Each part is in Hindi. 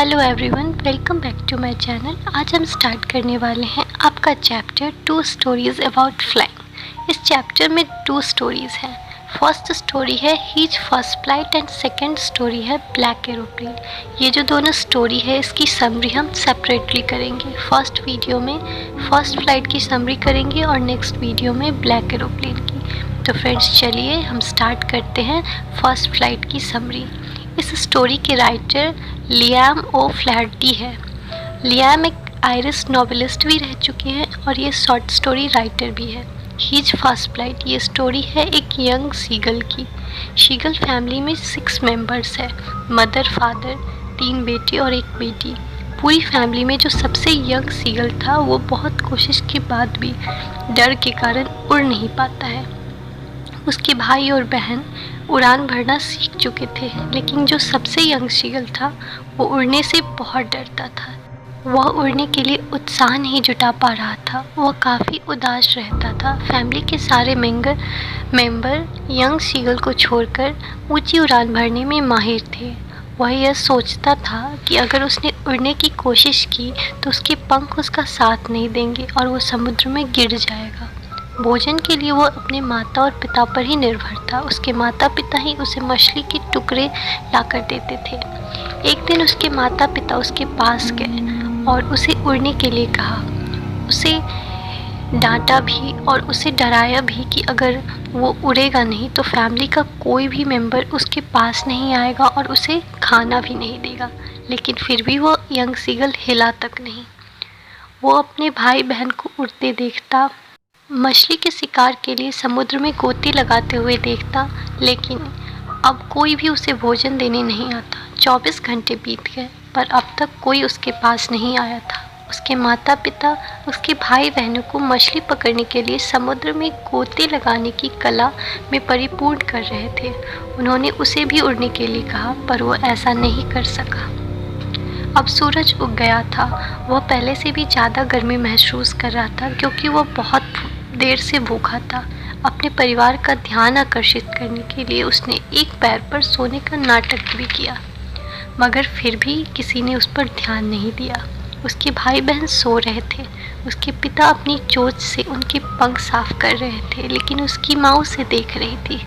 Hello everyone, welcome back to my channel. आज हम स्टार्ट करने वाले हैं आपका चैप्टर 2 स्टोरीज अबाउट फ्लाइंग। इस चैप्टर में 2 स्टोरीज हैं। फर्स्ट स्टोरी है his first flight and second story है ब्लैक एरोप्लेन। ये जो दोनों स्टोरी है इसकी समरी हम सेपरेटली करेंगे। फर्स्ट वीडियो में फर्स्ट फ्लाइट की समरी करेंगे और नेक्स्ट वीडियो में ब्लैक एरोप्लेन की। तो फ्रेंड्स चलिए हम स्टार्ट करते हैं फर्स्ट फ्लाइट की समरी। इस स्टोरी के राइटर लियाम ओ फ्लैहर्टी है। लियाम एक आयरिश नॉवेलिस्ट भी रह चुके हैं और ये शॉर्ट स्टोरी राइटर भी है। हीज फर्स्ट फ्लाइट ये स्टोरी है एक यंग सीगल की। सीगल फैमिली में 6 मेंबर्स है, मदर, फादर, 3 बेटे और 1 बेटी। पूरी फैमिली में जो सबसे यंग सीगल था वो बहुत कोशिश के बाद भी डर के कारण उड़ नहीं पाता है। उसके भाई और बहन उड़ान भरना सीख चुके थे, लेकिन जो सबसे यंग सीगल था वो उड़ने से बहुत डरता था। वह उड़ने के लिए उत्साह नहीं जुटा पा रहा था। वह काफ़ी उदास रहता था। फैमिली के सारे मेंबर यंग सीगल को छोड़कर ऊंची उड़ान भरने में माहिर थे। वह यह सोचता था कि अगर उसने उड़ने की कोशिश की तो उसके पंख उसका साथ नहीं देंगे और वो समुद्र में गिर जाएगा। भोजन के लिए वो अपने माता और पिता पर ही निर्भर था। उसके माता पिता ही उसे मछली के टुकड़े लाकर देते थे। एक दिन उसके माता पिता उसके पास गए और उसे उड़ने के लिए कहा। उसे डांटा भी और उसे डराया भी कि अगर वो उड़ेगा नहीं तो फैमिली का कोई भी मेंबर उसके पास नहीं आएगा और उसे खाना भी नहीं देगा। लेकिन फिर भी वो यंग सीगल हिला तक नहीं। वो अपने भाई बहन को उड़ते देखता, मछली के शिकार के लिए समुद्र में गोते लगाते हुए देखता, लेकिन अब कोई भी उसे भोजन देने नहीं आता। 24 घंटे बीत गए पर अब तक कोई उसके पास नहीं आया था। उसके माता पिता उसके भाई बहनों को मछली पकड़ने के लिए समुद्र में गोते लगाने की कला में परिपूर्ण कर रहे थे। उन्होंने उसे भी उड़ने के लिए कहा पर वो ऐसा नहीं कर सका। अब सूरज उग गया था। वह पहले से भी ज़्यादा गर्मी महसूस कर रहा था क्योंकि वह बहुत देर से भूखा था। अपने परिवार का ध्यान आकर्षित करने के लिए उसने एक पैर पर सोने का नाटक भी किया, मगर फिर भी किसी ने उस पर ध्यान नहीं दिया। उसके भाई बहन सो रहे थे। उसके पिता अपनी चोंच से उनके पंख साफ कर रहे थे, लेकिन उसकी माँ उसे देख रही थी।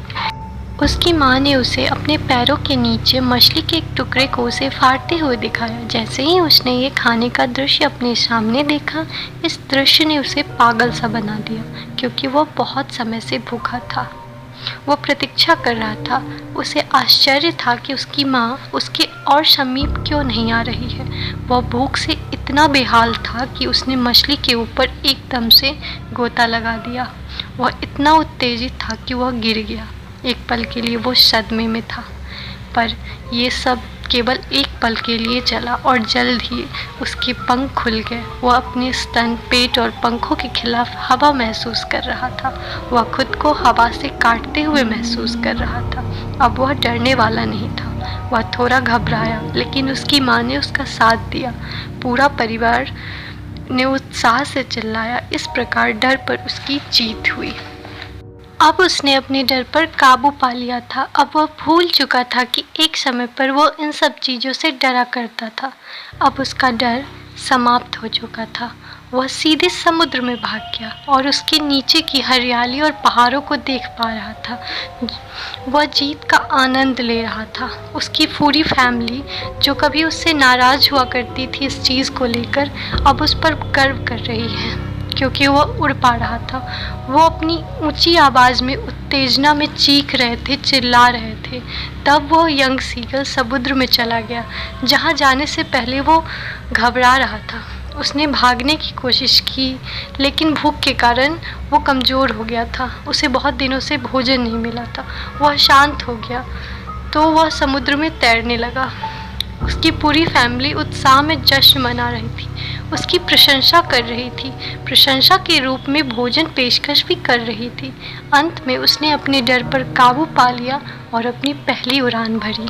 उसकी माँ ने उसे अपने पैरों के नीचे मछली के एक टुकड़े को उसे फाड़ते हुए दिखाया। जैसे ही उसने ये खाने का दृश्य अपने सामने देखा, इस दृश्य ने उसे पागल सा बना दिया क्योंकि वह बहुत समय से भूखा था। वह प्रतीक्षा कर रहा था। उसे आश्चर्य था कि उसकी माँ उसके और समीप क्यों नहीं आ रही है। वह भूख से इतना बेहाल था कि उसने मछली के ऊपर एकदम से गोता लगा दिया। वह इतना उत्तेजित था कि वह गिर गया। एक पल के लिए वो सदमे में था, पर ये सब केवल एक पल के लिए चला और जल्द ही उसके पंख खुल गए। वह अपने स्तन, पेट और पंखों के खिलाफ हवा महसूस कर रहा था। वह खुद को हवा से काटते हुए महसूस कर रहा था। अब वह डरने वाला नहीं था। वह थोड़ा घबराया, लेकिन उसकी माँ ने उसका साथ दिया। पूरा परिवार ने उत्साह से चिल्लाया। इस प्रकार डर पर उसकी जीत हुई। अब उसने अपने डर पर काबू पा लिया था। अब वह भूल चुका था कि एक समय पर वो इन सब चीज़ों से डरा करता था। अब उसका डर समाप्त हो चुका था। वह सीधे समुद्र में भाग गया और उसके नीचे की हरियाली और पहाड़ों को देख पा रहा था। वह जीत का आनंद ले रहा था। उसकी पूरी फैमिली जो कभी उससे नाराज़ हुआ करती थी इस चीज़ को लेकर, अब उस पर गर्व कर रही है क्योंकि वह उड़ पा रहा था। वो अपनी ऊंची आवाज़ में उत्तेजना में चीख रहे थे, चिल्ला रहे थे। तब वो यंग सीगल समुद्र में चला गया, जहाँ जाने से पहले वो घबरा रहा था। उसने भागने की कोशिश की, लेकिन भूख के कारण वो कमज़ोर हो गया था। उसे बहुत दिनों से भोजन नहीं मिला था। वह शांत हो गया तो वह समुद्र में तैरने लगा। उसकी पूरी फैमिली उत्साह में जश्न मना रही थी, उसकी प्रशंसा कर रही थी, प्रशंसा के रूप में भोजन पेशकश भी कर रही थी। अंत में उसने अपने डर पर काबू पा लिया और अपनी पहली उड़ान भरी।